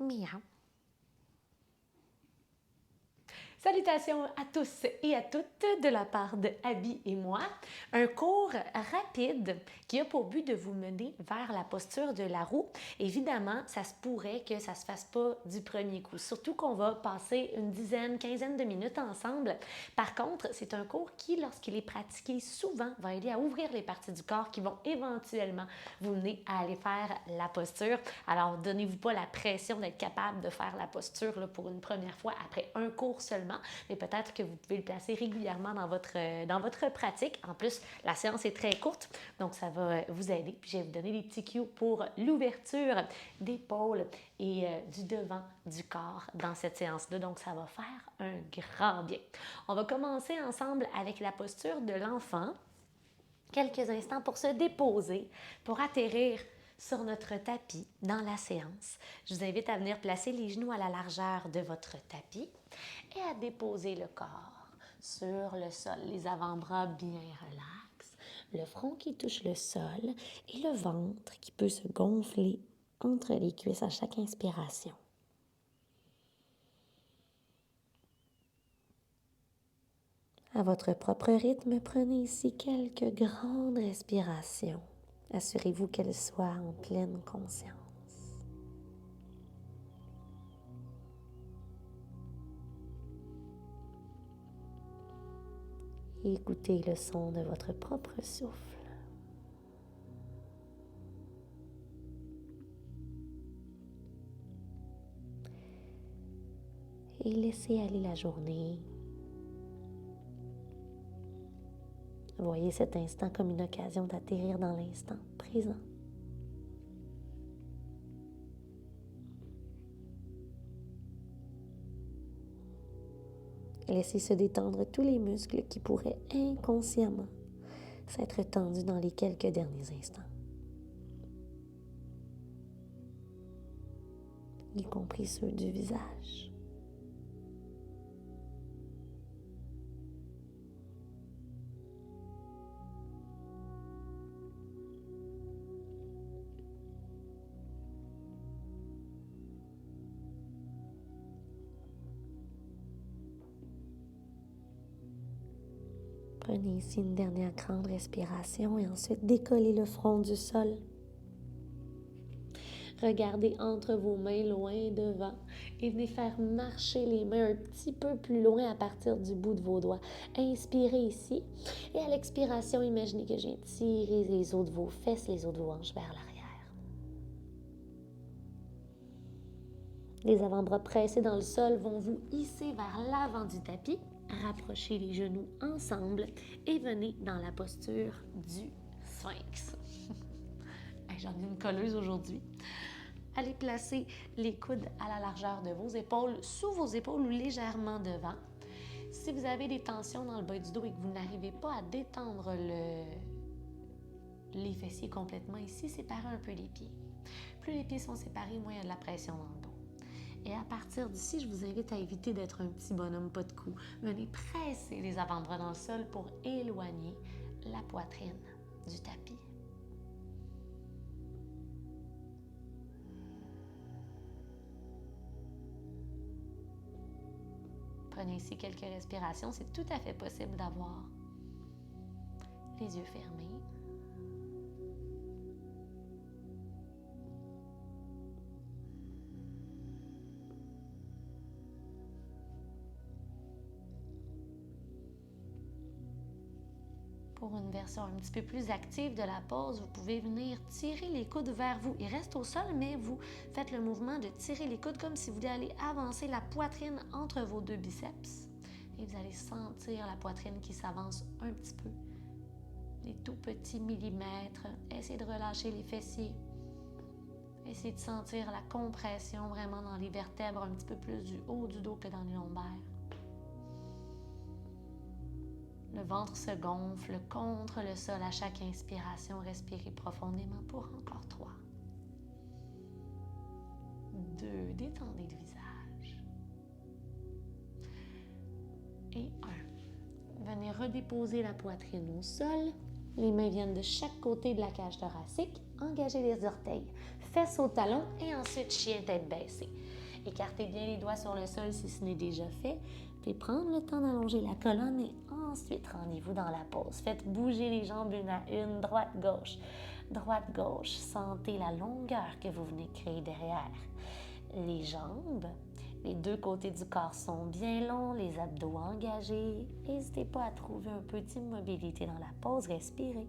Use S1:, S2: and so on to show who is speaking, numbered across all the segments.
S1: Miaou. Salutations à tous et à toutes de la part de Abby et moi. Un cours rapide qui a pour but de vous mener vers la posture de la roue. Évidemment, ça se pourrait que ça ne se fasse pas du premier coup, surtout qu'on va passer une dizaine, quinzaine de minutes ensemble. Par contre, c'est un cours qui, lorsqu'il est pratiqué souvent, va aider à ouvrir les parties du corps qui vont éventuellement vous mener à aller faire la posture. Alors, donnez-vous pas la pression d'être capable de faire la posture là, pour une première fois après un cours seulement, mais peut-être que vous pouvez le placer régulièrement dans votre pratique. En plus, la séance est très courte, donc ça va vous aider. Puis je vais vous donner des petits cues pour l'ouverture d'épaule et du devant du corps dans cette séance-là. Donc, ça va faire un grand bien. On va commencer ensemble avec la posture de l'enfant. Quelques instants pour se déposer, pour atterrir sur notre tapis dans la séance. Je vous invite à venir placer les genoux à la largeur de votre tapis et à déposer le corps sur le sol. Les avant-bras bien relax, le front qui touche le sol et le ventre qui peut se gonfler entre les cuisses à chaque inspiration. À votre propre rythme, prenez ici quelques grandes respirations. Assurez-vous qu'elles soient en pleine conscience. Et écoutez le son de votre propre souffle. Et laissez aller la journée. Voyez cet instant comme une occasion d'atterrir dans l'instant présent. Laissez se détendre tous les muscles qui pourraient inconsciemment s'être tendus dans les quelques derniers instants, y compris ceux du visage. Prenez ici une dernière grande respiration et ensuite décollez le front du sol. Regardez entre vos mains loin devant et venez faire marcher les mains un petit peu plus loin à partir du bout de vos doigts. Inspirez ici et à l'expiration, imaginez que je viens tirer les os de vos fesses, les os de vos hanches vers l'arrière. Les avant-bras pressés dans le sol vont vous hisser vers l'avant du tapis. Rapprochez les genoux ensemble et venez dans la posture du sphinx. J'en ai une colleuse aujourd'hui. Allez placer les coudes à la largeur de vos épaules, sous vos épaules ou légèrement devant. Si vous avez des tensions dans le bas du dos et que vous n'arrivez pas à détendre les fessiers complètement ici, séparez un peu les pieds. Plus les pieds sont séparés, moins il y a de la pression dans le dos. Et à partir d'ici, je vous invite à éviter d'être un petit bonhomme pas de cou. Venez presser les avant-bras dans le sol pour éloigner la poitrine du tapis. Prenez ici quelques respirations. C'est tout à fait possible d'avoir les yeux fermés. Pour une version un petit peu plus active de la pose, vous pouvez venir tirer les coudes vers vous. Ils restent au sol, mais vous faites le mouvement de tirer les coudes comme si vous vouliez aller avancer la poitrine entre vos deux biceps. Et vous allez sentir la poitrine qui s'avance un petit peu. Des tout petits millimètres. Essayez de relâcher les fessiers. Essayez de sentir la compression vraiment dans les vertèbres, un petit peu plus du haut du dos que dans les lombaires. Le ventre se gonfle contre le sol à chaque inspiration. Respirez profondément pour encore 3. 2. Détendez le visage. Et 1. Venez redéposer la poitrine au sol. Les mains viennent de chaque côté de la cage thoracique. engagez les orteils. Fesses au talon et ensuite chien tête baissée. Écartez bien les doigts sur le sol si ce n'est déjà fait. Puis prendre le temps d'allonger la colonne et ensuite rendez-vous dans la pause. Faites bouger les jambes une à une, droite-gauche. Droite-gauche, sentez la longueur que vous venez créer derrière. Les jambes, les deux côtés du corps sont bien longs, les abdos engagés. N'hésitez pas à trouver un peu d'immobilité dans la pause, respirez.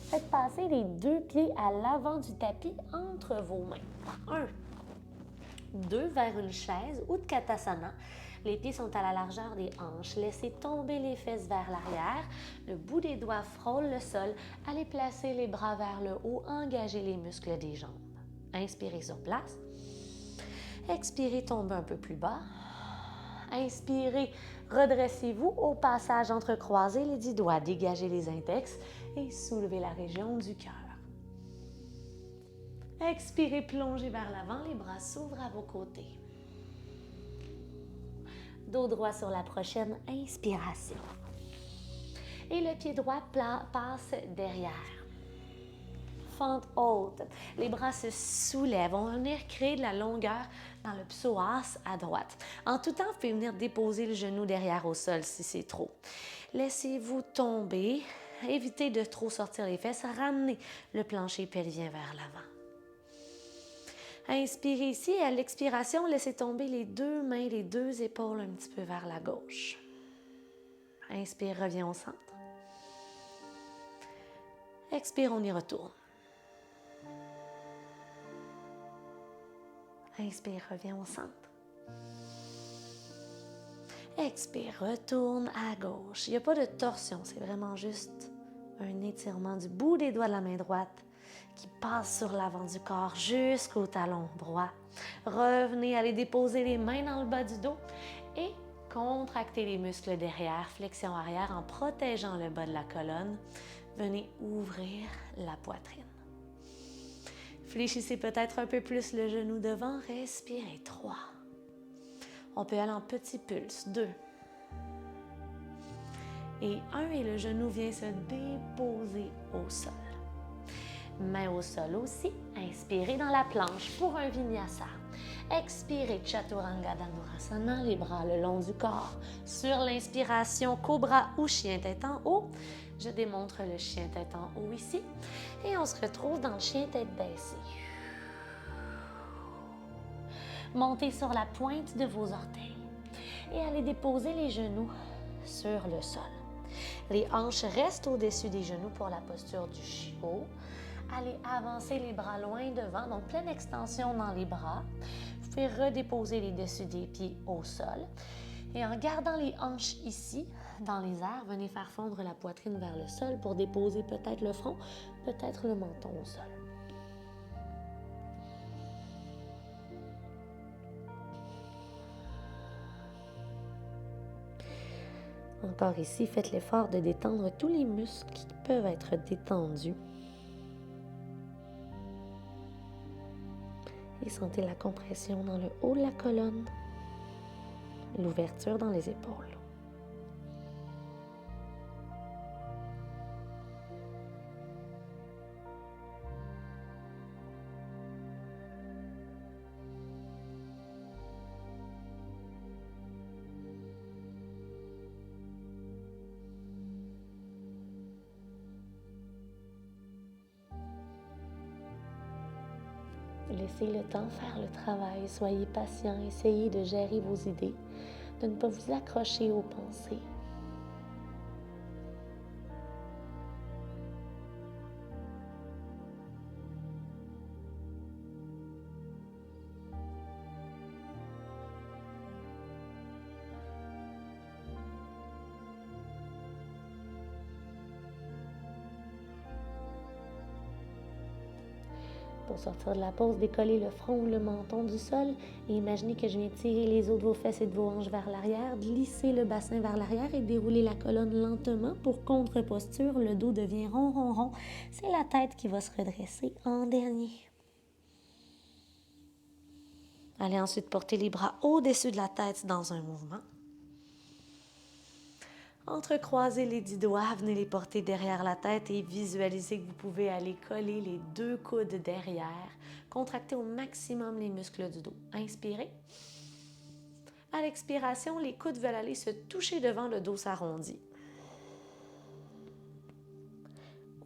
S1: Faites passer les deux pieds à l'avant du tapis entre vos mains. 1, 2 vers une chaise ou Utkatasana. Les pieds sont à la largeur des hanches. Laissez tomber les fesses vers l'arrière. Le bout des doigts frôle le sol. Allez placer les bras vers le haut. Engagez les muscles des jambes. Inspirez sur place. Expirez, tombez un peu plus bas. Inspirez, redressez-vous au passage entrecroisez les 10 doigts. Dégagez les index et soulevez la région du cœur. Expirez, plongez vers l'avant, les bras s'ouvrent à vos côtés. Dos droit sur la prochaine inspiration. Et le pied droit passe derrière. Fente haute. Les bras se soulèvent. On va venir créer de la longueur dans le psoas à droite. En tout temps, vous pouvez venir déposer le genou derrière au sol si c'est trop. Laissez-vous tomber. Évitez de trop sortir les fesses. Ramenez le plancher pelvien vers l'avant. Inspirez ici et à l'expiration, laissez tomber les deux mains, les deux épaules un petit peu vers la gauche. Inspire, reviens au centre. Expire, on y retourne. Inspire, reviens au centre. Expire, retourne à gauche. Il n'y a pas de torsion, c'est vraiment juste un étirement du bout des doigts de la main droite qui passe sur l'avant du corps jusqu'au talon droit. Revenez, allez déposer les mains dans le bas du dos et contractez les muscles derrière, flexion arrière en protégeant le bas de la colonne. Venez ouvrir la poitrine. Fléchissez peut-être un peu plus le genou devant. Respirez. 3. On peut aller en petit pulse. 2. Et 1 et le genou vient se déposer au sol. Main au sol aussi. Inspirez dans la planche pour un vinyasa. Expirez Chaturanga Dhanurasana, les bras le long du corps. Sur l'inspiration, cobra ou chien tête en haut. Je démontre le chien tête en haut ici. Et on se retrouve dans le chien tête baissée. Montez sur la pointe de vos orteils. Et allez déposer les genoux sur le sol. Les hanches restent au-dessus des genoux pour la posture du chiot. Allez avancer les bras loin devant, donc pleine extension dans les bras. Vous pouvez redéposer les dessus des pieds au sol. Et en gardant les hanches ici, dans les airs, venez faire fondre la poitrine vers le sol pour déposer peut-être le front, peut-être le menton au sol. Encore ici, faites l'effort de détendre tous les muscles qui peuvent être détendus. Et sentez la compression dans le haut de la colonne, l'ouverture dans les épaules. Laissez le temps faire le travail, soyez patient, essayez de gérer vos idées, de ne pas vous accrocher aux pensées. Pour sortir de la pause, décollez le front ou le menton du sol et imaginez que je viens tirer les os de vos fesses et de vos hanches vers l'arrière, glissez le bassin vers l'arrière et déroulez la colonne lentement pour contre-posture. Le dos devient rond, rond, rond. C'est la tête qui va se redresser en dernier. Allez ensuite porter les bras au-dessus de la tête dans un mouvement. Entrecroisez les 10 doigts, venez les porter derrière la tête et visualisez que vous pouvez aller coller les 2 coudes derrière. Contractez au maximum les muscles du dos. Inspirez. À l'expiration, les coudes veulent aller se toucher devant, le dos s'arrondit.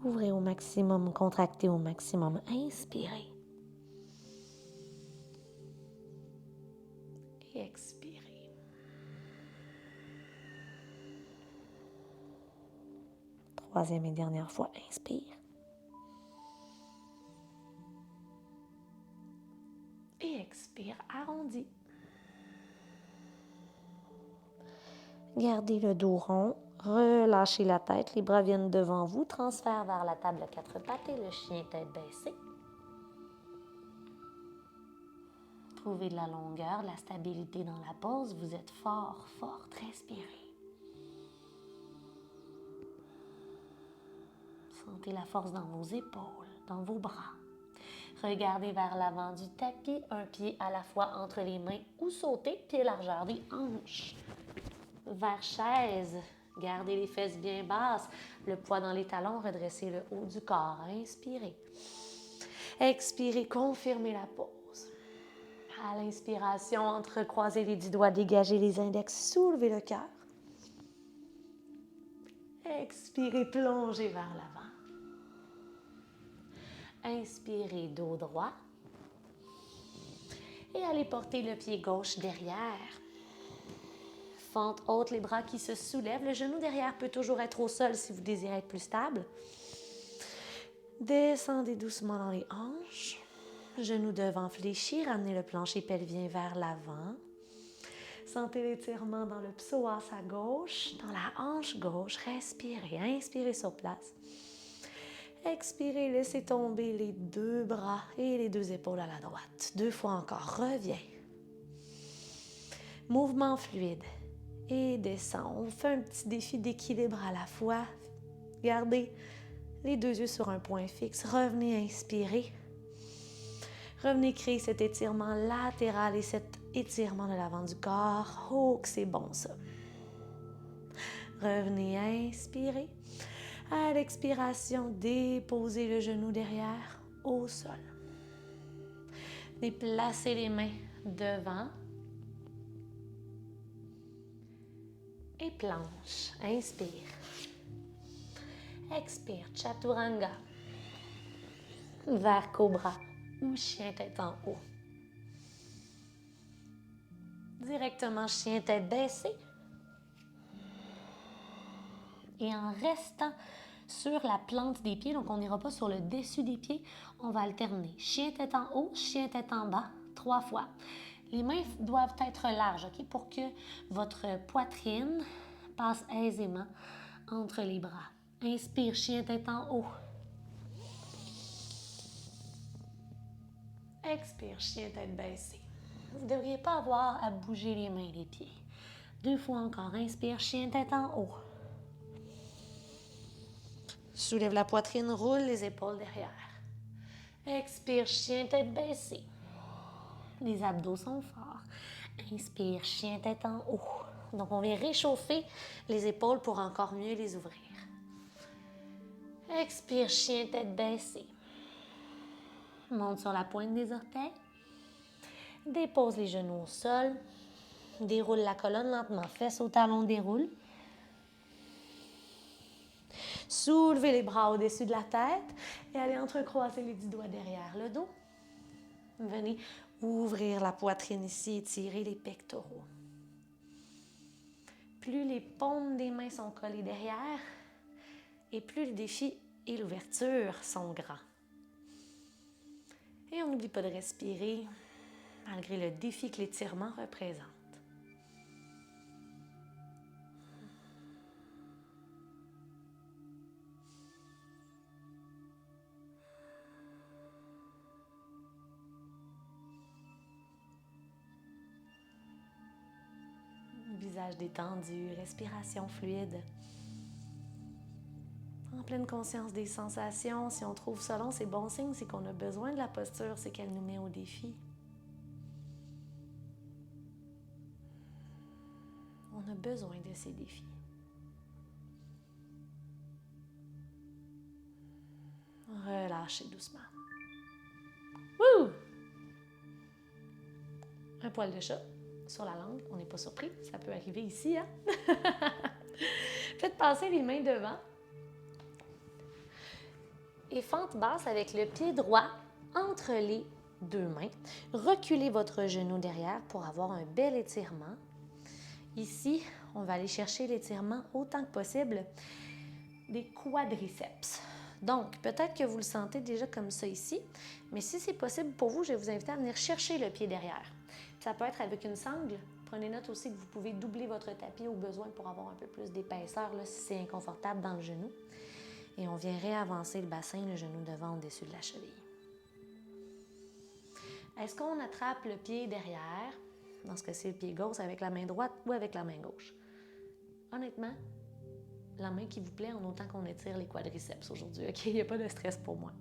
S1: Ouvrez au maximum, contractez au maximum. Inspirez. Et expirez. Troisième et dernière fois, inspire. Et expire, arrondi. Gardez le dos rond, relâchez la tête, les bras viennent devant vous, transfert vers la table à 4 pattes et le chien tête baissée. Trouvez de la longueur, de la stabilité dans la pose, vous êtes fort, respirez. Sentez la force dans vos épaules, dans vos bras. Regardez vers l'avant du tapis, un pied à la fois entre les mains ou sautez, pied largeur des hanches. Vers chaise, gardez les fesses bien basses, le poids dans les talons, redressez le haut du corps. Inspirez. Expirez, confirmez la pose. À l'inspiration, entrecroisez les 10 doigts, dégagez les index, soulevez le cœur. Expirez, plongez vers l'avant. Inspirez, dos droit. Et allez porter le pied gauche derrière. Fente haute, les bras qui se soulèvent. Le genou derrière peut toujours être au sol si vous désirez être plus stable. Descendez doucement dans les hanches. Genou devant fléchi, ramenez le plancher pelvien vers l'avant. Sentez l'étirement dans le psoas à gauche, dans la hanche gauche. Respirez, inspirez sur place. Expirez, laissez tomber les 2 bras et les 2 épaules à la droite. 2 fois encore, reviens. Mouvement fluide. Et descend. On fait un petit défi d'équilibre à la fois. Gardez les 2 yeux sur un point fixe. Revenez inspirer. Revenez créer cet étirement latéral et cet étirement de l'avant du corps. Oh, que c'est bon ça. Revenez inspirer. À l'expiration, déposez le genou derrière au sol. Déplacez les mains devant. Et planche. Inspire. Expire. Chaturanga. Vers cobra ou chien tête en haut. Directement chien tête baissée. Et en restant sur la plante des pieds, donc on n'ira pas sur le dessus des pieds, on va alterner. Chien tête en haut, chien tête en bas, 3 fois. Les mains doivent être larges, OK, pour que votre poitrine passe aisément entre les bras. Inspire, chien tête en haut. Expire, chien tête baissée. Vous ne devriez pas avoir à bouger les mains et les pieds. 2 fois encore. Inspire, chien tête en haut. Soulève la poitrine, roule les épaules derrière. Expire, chien tête baissée. Les abdos sont forts. Inspire, chien tête en haut. Donc, on vient réchauffer les épaules pour encore mieux les ouvrir. Expire, chien tête baissée. Monte sur la pointe des orteils. Dépose les genoux au sol. Déroule la colonne lentement. Fesses au talon, déroule. Soulevez les bras au-dessus de la tête et allez entrecroiser les 10 doigts derrière le dos. Venez ouvrir la poitrine ici, étirer les pectoraux. Plus les paumes des mains sont collées derrière et plus le défi et l'ouverture sont grands. Et on n'oublie pas de respirer malgré le défi que l'étirement représente. Visage détendu, respiration fluide. En pleine conscience des sensations, si on trouve ça long, c'est bon signe, c'est qu'on a besoin de la posture, c'est qu'elle nous met au défi. besoin de ces défis. Relâchez doucement. Wouh! Un poil de chat sur la langue, on n'est pas surpris, ça peut arriver ici, hein? Faites passer les mains devant. Et fente basse avec le pied droit entre les deux mains. Reculez votre genou derrière pour avoir un bel étirement. Ici, on va aller chercher l'étirement autant que possible des quadriceps. Donc, peut-être que vous le sentez déjà comme ça ici, mais si c'est possible pour vous, je vais vous inviter à venir chercher le pied derrière. Ça peut être avec une sangle. Prenez note aussi que vous pouvez doubler votre tapis au besoin pour avoir un peu plus d'épaisseur là, si c'est inconfortable dans le genou. Et on vient réavancer le bassin, le genou devant au-dessus de la cheville. Est-ce qu'on attrape le pied derrière, dans ce cas-ci le pied gauche, avec la main droite ou avec la main gauche? Honnêtement, la main qui vous plaît en autant qu'on étire les quadriceps aujourd'hui. OK? Il n'y a pas de stress pour moi.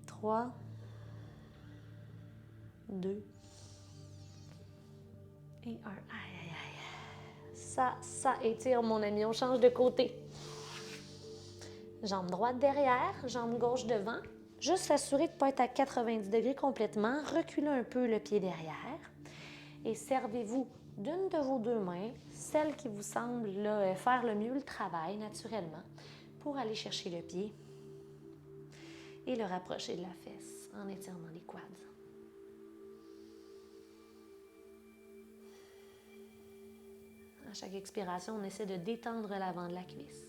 S1: 3, 2 et 1. Aïe, aïe, aïe. Ça étire, mon ami. On change de côté. Jambe droite derrière, jambe gauche devant. Juste s'assurer de ne pas être à 90 degrés complètement. Reculez un peu le pied derrière. Et servez-vous d'une de vos deux mains, celle qui vous semble là, faire le mieux le travail naturellement, pour aller chercher le pied et le rapprocher de la fesse en étirant les quads. À chaque expiration, on essaie de détendre l'avant de la cuisse.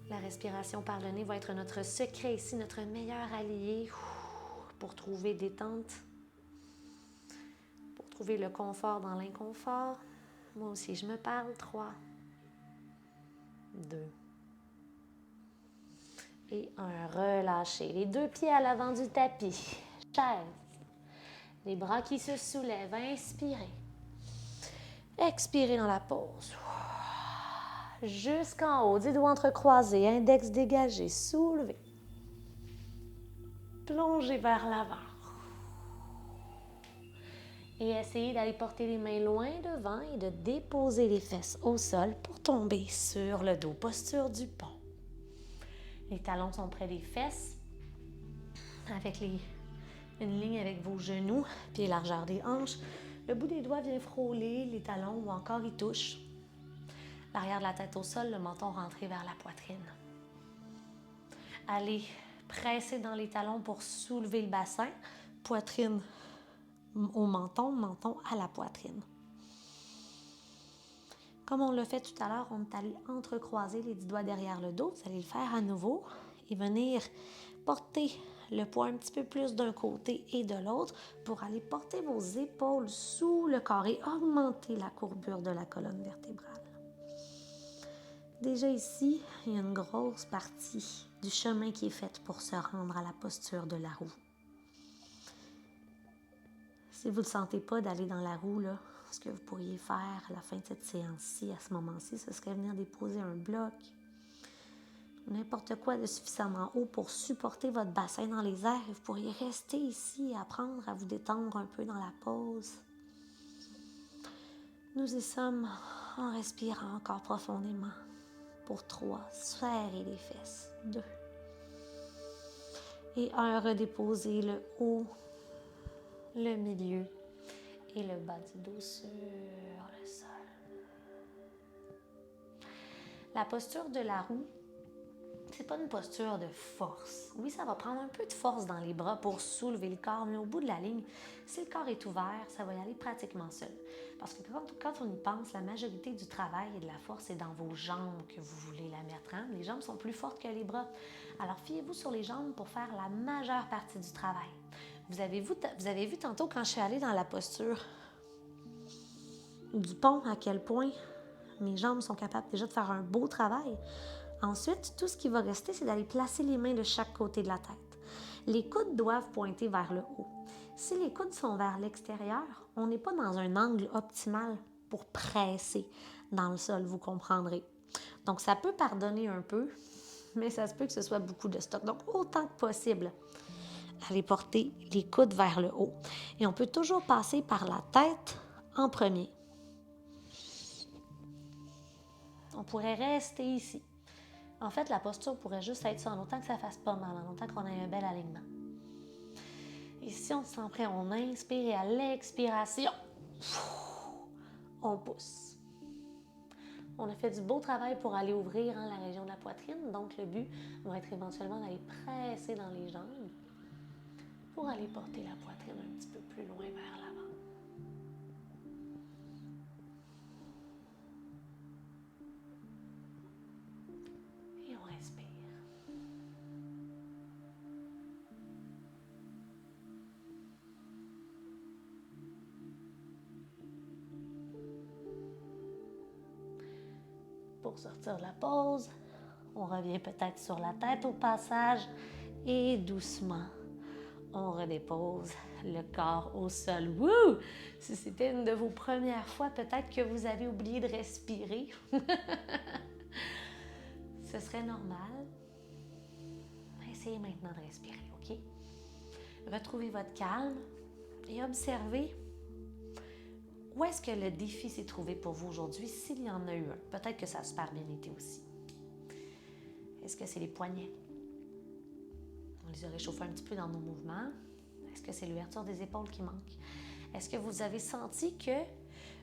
S1: La respiration par le nez va être notre secret ici, notre meilleur allié pour trouver détente, pour trouver le confort dans l'inconfort. Moi aussi, je me parle. 3, 2 et 1. Relâchez. Les deux pieds à l'avant du tapis. Chaise. Les bras qui se soulèvent. Inspirez. Expirez dans la pause. Jusqu'en haut. Dix doigts entrecroisés. Index dégagé. Soulevez. Plongez vers l'avant. Et essayez d'aller porter les mains loin devant et de déposer les fesses au sol pour tomber sur le dos. Posture du pont. Les talons sont près des fesses, avec une ligne avec vos genoux, puis largeur des hanches. Le bout des doigts vient frôler les talons ou encore y touche. L'arrière de la tête au sol, le menton rentré vers la poitrine. Allez presser dans les talons pour soulever le bassin. Poitrine au menton, menton à la poitrine. Comme on l'a fait tout à l'heure, on est allé entrecroiser les 10 doigts derrière le dos. Vous allez le faire à nouveau et venir porter le poids un petit peu plus d'un côté et de l'autre pour aller porter vos épaules sous le corps et augmenter la courbure de la colonne vertébrale. Déjà ici, il y a une grosse partie du chemin qui est faite pour se rendre à la posture de la roue. Si vous ne sentez pas d'aller dans la roue, là, ce que vous pourriez faire à la fin de cette séance-ci, à ce moment-ci, ce serait venir déposer un bloc, n'importe quoi de suffisamment haut pour supporter votre bassin dans les airs. Et vous pourriez rester ici et apprendre à vous détendre un peu dans la pause. Nous y sommes en respirant encore profondément. Pour 3, serrez les fesses. 2 et 1, redéposez le haut, le milieu et le bas du dos sur le sol. La posture de la roue, c'est pas une posture de force. Oui, ça va prendre un peu de force dans les bras pour soulever le corps, mais au bout de la ligne, si le corps est ouvert, ça va y aller pratiquement seul. Parce que quand on y pense, la majorité du travail et de la force est dans vos jambes que vous voulez la mettre. Hein? Les jambes sont plus fortes que les bras. Alors, fiez-vous sur les jambes pour faire la majeure partie du travail. Vous avez vu tantôt quand je suis allée dans la posture du pont à quel point mes jambes sont capables déjà de faire un beau travail. Ensuite, tout ce qui va rester, c'est d'aller placer les mains de chaque côté de la tête. Les coudes doivent pointer vers le haut. Si les coudes sont vers l'extérieur, on n'est pas dans un angle optimal pour presser dans le sol, vous comprendrez. Donc, ça peut pardonner un peu, mais ça se peut que ce soit beaucoup de stock. Donc, autant que possible, allez porter les coudes vers le haut. Et on peut toujours passer par la tête en premier. On pourrait rester ici. En fait, la posture pourrait juste être ça en autant que ça fasse pas mal, en autant qu'on ait un bel alignement. Et si on se sent prêt, on inspire et à l'expiration, on pousse. On a fait du beau travail pour aller ouvrir la région de la poitrine, donc le but va être éventuellement d'aller presser dans les jambes pour aller porter la poitrine un petit peu plus loin vers l'avant. Et on respire. Pour sortir de la pause, on revient peut-être sur la tête au passage et doucement, on redépose le corps au sol. Wouh! Si c'était une de vos premières fois, peut-être que vous avez oublié de respirer. Ce serait normal. Essayez maintenant de respirer, OK? Retrouvez votre calme et observez où est-ce que le défi s'est trouvé pour vous aujourd'hui, s'il y en a eu un. Peut-être que ça a super bien été aussi. Est-ce que c'est les poignets? On les a réchauffés un petit peu dans nos mouvements. Est-ce que c'est l'ouverture des épaules qui manque? Est-ce que vous avez senti que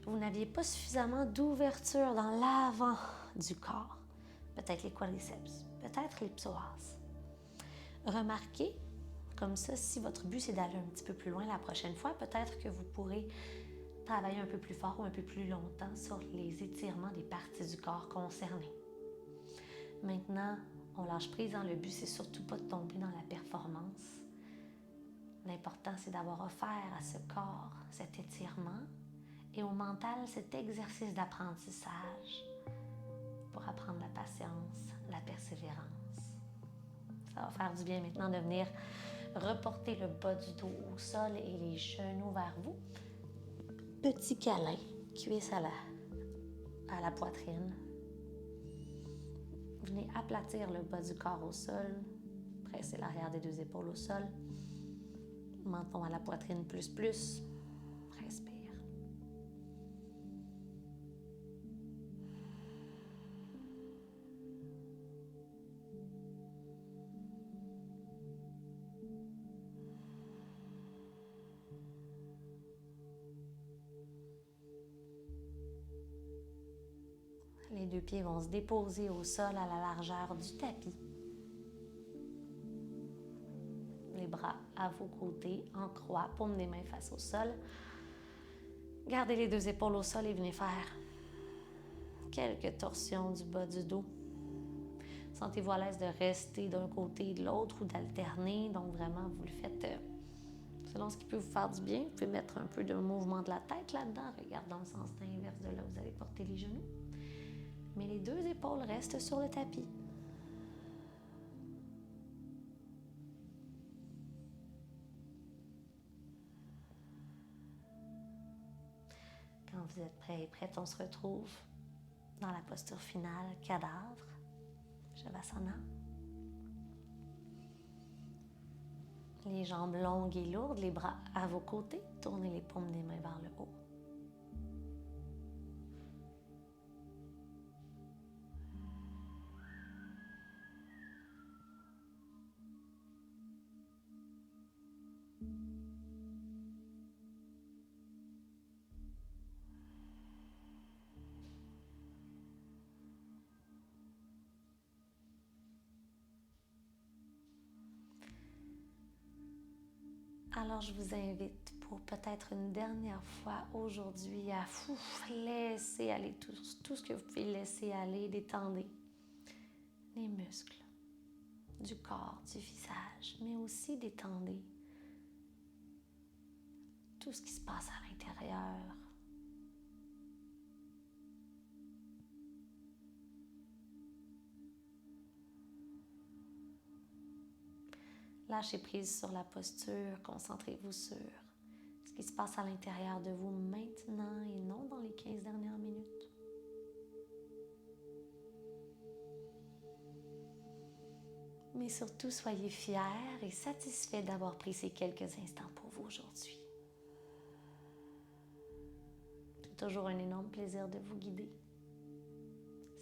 S1: vous n'aviez pas suffisamment d'ouverture dans l'avant du corps? Peut-être les quadriceps, peut-être les psoas. Remarquez, comme ça, si votre but c'est d'aller un petit peu plus loin la prochaine fois, peut-être que vous pourrez travailler un peu plus fort ou un peu plus longtemps sur les étirements des parties du corps concernées. Maintenant, on lâche prise. Le but, c'est surtout pas de tomber dans la performance. L'important, c'est d'avoir offert à ce corps cet étirement et au mental cet exercice d'apprentissage pour apprendre la patience, la persévérance. Ça va faire du bien maintenant de venir reporter le bas du dos au sol et les genoux vers vous. Petit câlin, cuisse à la poitrine. Venez aplatir le bas du corps au sol. Pressez l'arrière des deux épaules au sol. Menton à la poitrine plus. Respire. Les deux pieds vont se déposer au sol à la largeur du tapis. Les bras à vos côtés, en croix, paume des mains face au sol. Gardez les deux épaules au sol et venez faire quelques torsions du bas du dos. Sentez-vous à l'aise de rester d'un côté et de l'autre ou d'alterner. Donc vraiment, vous le faites selon ce qui peut vous faire du bien. Vous pouvez mettre un peu de mouvement de la tête là-dedans. Regardez dans le sens inverse de là où vous allez porter les genoux. Mais les deux épaules restent sur le tapis. Quand vous êtes prêt et prête, on se retrouve dans la posture finale, cadavre, Shavasana. Les jambes longues et lourdes, les bras à vos côtés. Tournez les paumes des mains vers le haut. Alors, je vous invite pour peut-être une dernière fois aujourd'hui à laisser aller tout ce que vous pouvez laisser aller, détendez les muscles du corps, du visage, mais aussi détendez tout ce qui se passe à l'intérieur. Lâchez prise sur la posture, concentrez-vous sur ce qui se passe à l'intérieur de vous maintenant et non dans les 15 dernières minutes. Mais surtout, soyez fiers et satisfaits d'avoir pris ces quelques instants pour vous aujourd'hui. C'est toujours un énorme plaisir de vous guider.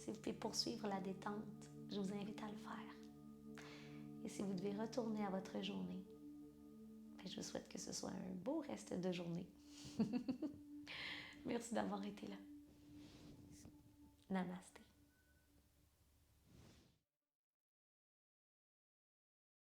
S1: si vous pouvez poursuivre la détente, je vous invite à le faire. Et si vous devez retourner à votre journée, je vous souhaite que ce soit un beau reste de journée. Merci d'avoir été là. Namasté.